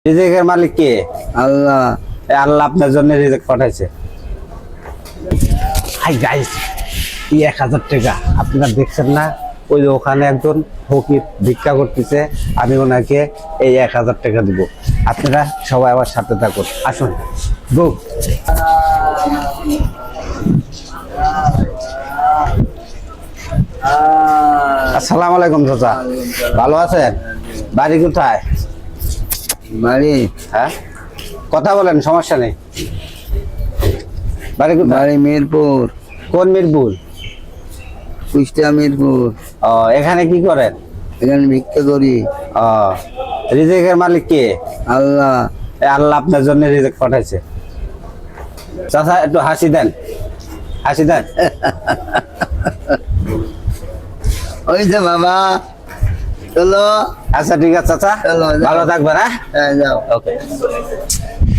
রিজিকের মালিক কে? আল্লাহ। আল্লাহ আপনার জন্য রিজিক পাঠাইছে। হাই গাইস, এই 1000 টাকা আপনারা দেখছেন না? ওই যে ওখানে একজন ফকির ভিক্ষা করতেছে, আমি ওনাকে এই 1000 টাকা দিব। আপনারা সবাই আমার সাথে থাকুন, আসুন গো। আসসালামু আলাইকুম চাচা, ভালো আছেন? বাড়ি কোথায়? বাড়ি হ্যাঁ, কথা বলেন, সমস্যা নেই। বাড়ি কোথায়? বাড়ি মিরপুর, কোন মিরপুর? কুষ্টিয়া মিরপুর। ও, এখানে কি করেন? এখানে ভিক্ষা করি। ও, রিজিকের মালিক কে? আল্লাহ। আল্লাহ আপনার জন্য রিজিক পাঠাইছে। চাচা একটু হাসি দেন, হাসি দেন। ওই যে বাবা, চলো। আচ্ছা ঠিক আছে চাচা, চলো, যাও। ভালো থাকবেন। হ্যাঁ, হ্যাঁ, যাও। ওকে।